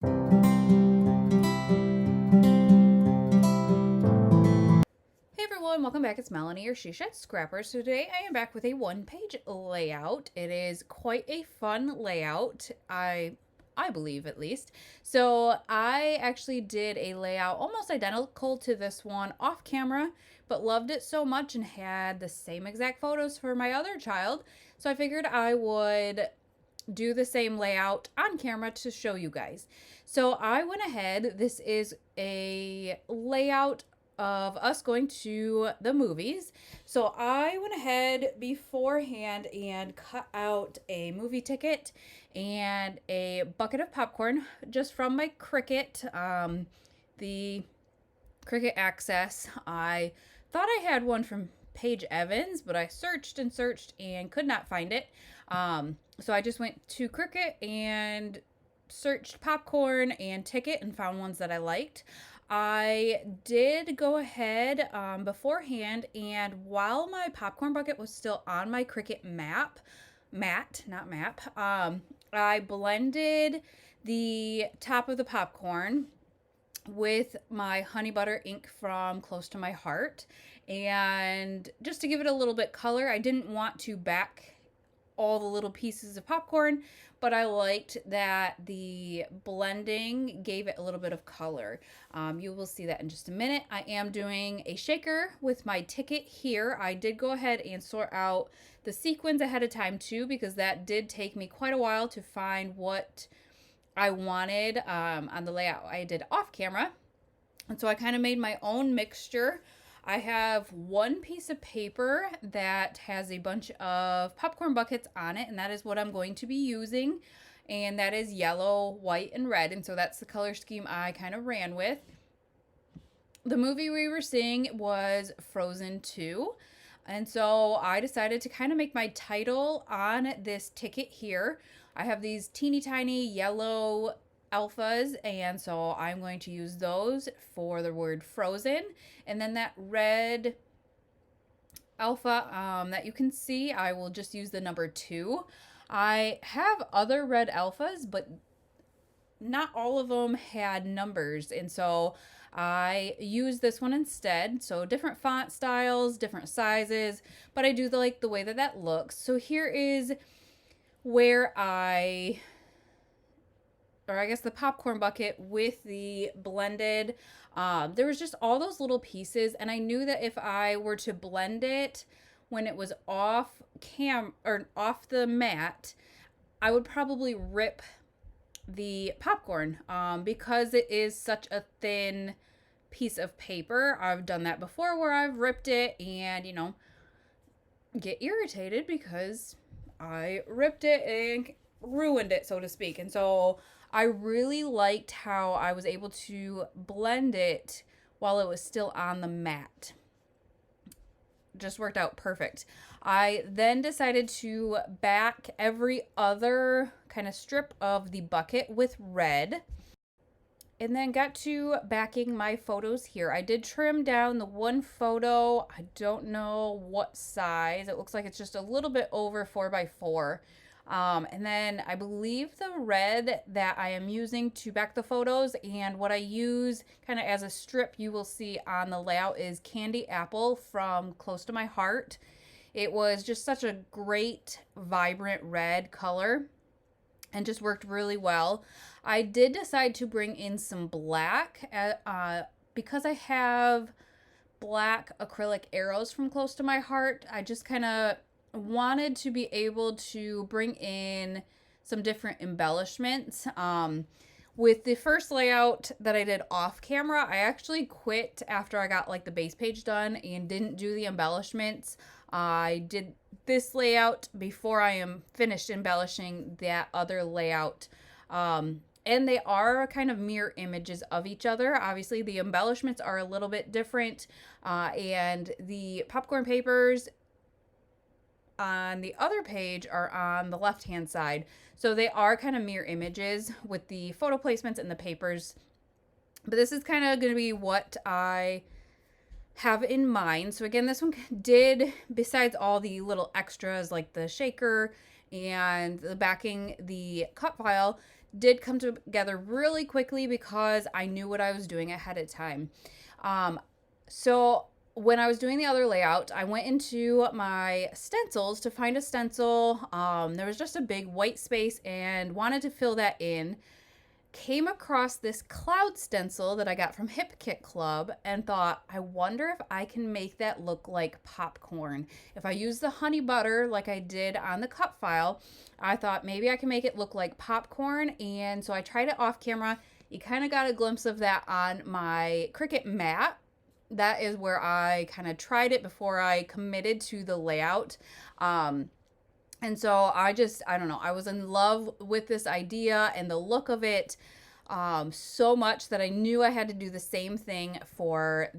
Hey everyone, welcome back. It's Melanie, your She Shed Scrapper. So today I am back with a one-page layout. It is quite a fun layout, I believe at least. So I actually did a layout almost identical to this one off camera, but loved it so much and had the same exact photos for my other child. So I figured I would do the same layout on camera to show you guys. So I went ahead. This is a layout of us going to the movies. So I went ahead beforehand and cut out a movie ticket and a bucket of popcorn just from my Cricut, the Cricut Access. I thought I had one from Paige Evans, but I searched and searched and could not find it. So I just went to Cricut and searched popcorn and ticket and found ones that I liked. I did go ahead beforehand, and while my popcorn bucket was still on my Cricut not map, I blended the top of the popcorn with my honey butter ink from Close to My Heart. And just to give it a little bit color, I didn't want to back all the little pieces of popcorn, but I liked that the blending gave it a little bit of color. You will see that in just a minute. I am doing a shaker with my ticket here. I did go ahead and sort out the sequins ahead of time too, because that did take me quite a while to find what I wanted on the layout I did off camera. And so I kind of made my own mixture. I have one piece of paper that has a bunch of popcorn buckets on it, and that is what I'm going to be using. And that is yellow, white, and red. And so that's the color scheme I kind of ran with. The movie we were seeing was Frozen 2. And so I decided to kind of make my title on this ticket here. I have these teeny tiny yellow alphas, and so I'm going to use those for the word frozen. And then that red alpha that you can see, I will just use the number 2. I have other red alphas, but not all of them had numbers, and so I use this one instead. So different font styles, different sizes, but I do like the way that that looks. So here is where I guess the popcorn bucket with the blended. There was just all those little pieces, and I knew that if I were to blend it when it was off or off the mat, I would probably rip the popcorn because it is such a thin piece of paper. I've done that before where I've ripped it and, get irritated because I ripped it and ruined it, so to speak. And so I really liked how I was able to blend it while it was still on the mat. Just worked out perfect. I then decided to back every other kind of strip of the bucket with red, and then got to backing my photos here. I did trim down the one photo. I don't know what size. It looks like it's just a little bit over 4x4. And then I believe the red that I am using to back the photos and what I use kind of as a strip you will see on the layout is Candy Apple from Close to My Heart. It was just such a great, vibrant red color and just worked really well. I did decide to bring in some black because I have black acrylic arrows from Close to My Heart. I just kind of wanted to be able to bring in some different embellishments. With the first layout that I did off camera, I actually quit after I got like the base page done and didn't do the embellishments. I did this layout before I am finished embellishing that other layout. And they are kind of mirror images of each other. Obviously, the embellishments are a little bit different, and the popcorn papers on the other page are on the left hand side. So they are kind of mirror images with the photo placements and the papers. But this is kind of going to be what I have in mind. So again, this one did, besides all the little extras like the shaker and the backing, the cut file, did come together really quickly because I knew what I was doing ahead of time. Um, so when I was doing the other layout, I went into my stencils to find a stencil. There was just a big white space and wanted to fill that in. Came across this cloud stencil that I got from Hip Kit Club and thought, I wonder if I can make that look like popcorn. If I use the honey butter like I did on the cut file, I thought maybe I can make it look like popcorn. And so I tried it off camera. You kind of got a glimpse of that on my Cricut mat. That is where I kind of tried it before I committed to the layout. And so I don't know, I was in love with this idea and the look of it so much that I knew I had to do the same thing for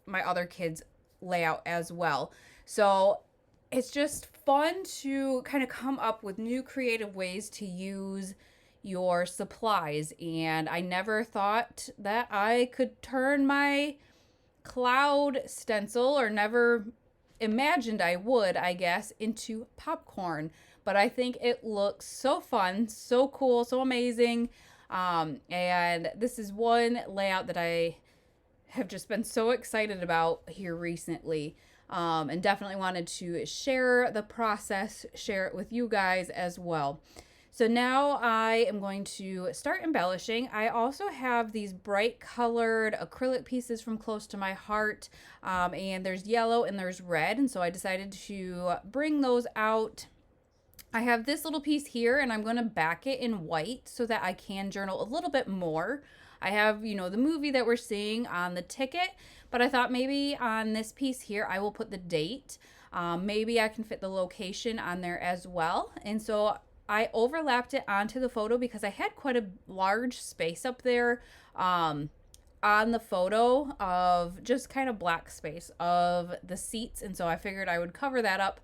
my other kids' layout as well. So it's just fun to kind of come up with new creative ways to use your supplies. And I never thought that I could turn my cloud stencil, or never imagined I would, I guess, into popcorn. But I think it looks so fun, so cool, so amazing. And this is one layout that I have just been so excited about here recently. And definitely wanted to share the process, share it with you guys as well. So now I am going to start embellishing. I also have these bright colored acrylic pieces from Close to My Heart, and there's yellow and there's red, and so I decided to bring those out. I have this little piece here, and I'm going to back it in white so that I can journal a little bit more. I have, the movie that we're seeing on the ticket, but I thought maybe on this piece here I will put the date. Maybe I can fit the location on there as well, and so I overlapped it onto the photo because I had quite a large space up there on the photo of just kind of black space of the seats. And so I figured I would cover that up.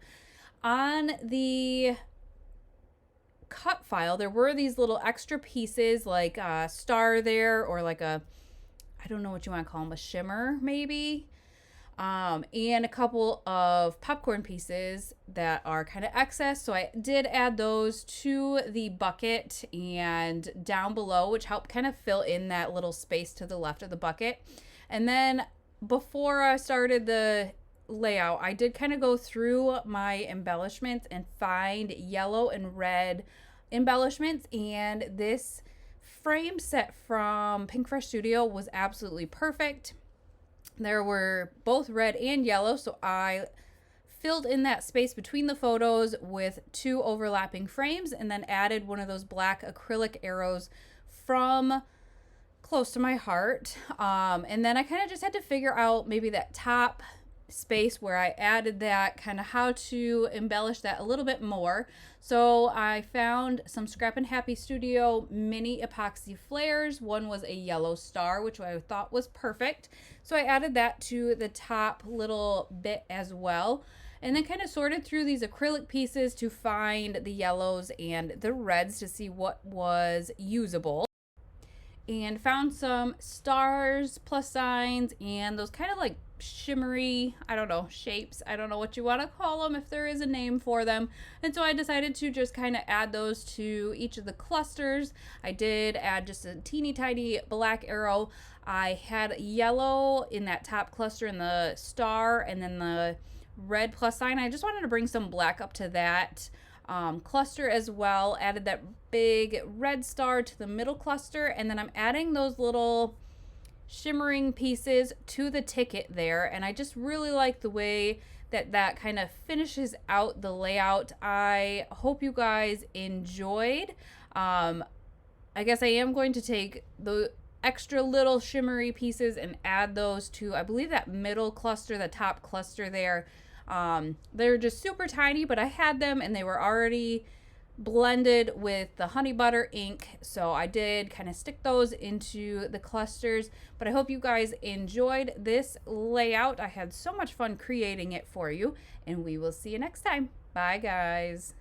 On the cut file, there were these little extra pieces like a star there, or like I don't know what you want to call them, a shimmer maybe. And a couple of popcorn pieces that are kind of excess. So I did add those to the bucket and down below, which helped kind of fill in that little space to the left of the bucket. And then before I started the layout, I did kind of go through my embellishments and find yellow and red embellishments. And this frame set from Pink Fresh Studio was absolutely perfect. There were both red and yellow, so I filled in that space between the photos with 2 overlapping frames and then added one of those black acrylic arrows from Close to My Heart. And then I kind of just had to figure out maybe that top space where I added that, kind of how to embellish that a little bit more. So I found some Scrap and Happy Studio mini epoxy flares. One was a yellow star, which I thought was perfect. So I added that to the top little bit as well. And then kind of sorted through these acrylic pieces to find the yellows and the reds to see what was usable. And found some stars, plus signs, and those kind of like shimmery, I don't know, shapes. I don't know what you want to call them, if there is a name for them. And so I decided to just kind of add those to each of the clusters. I did add just a teeny tiny black arrow. I had yellow in that top cluster in the star, and then the red plus sign. I just wanted to bring some black up to that cluster as well. Added that big red star to the middle cluster, and then I'm adding those little shimmering pieces to the ticket there. And I just really like the way that kind of finishes out the layout. I hope you guys enjoyed. I guess I am going to take the extra little shimmery pieces and add those to, I believe, that middle cluster, the top cluster there. They're just super tiny, but I had them and they were already blended with the honey butter ink, so I did kind of stick those into the clusters. But I hope you guys enjoyed this layout. I had so much fun creating it for you, and we will see you next time. Bye guys.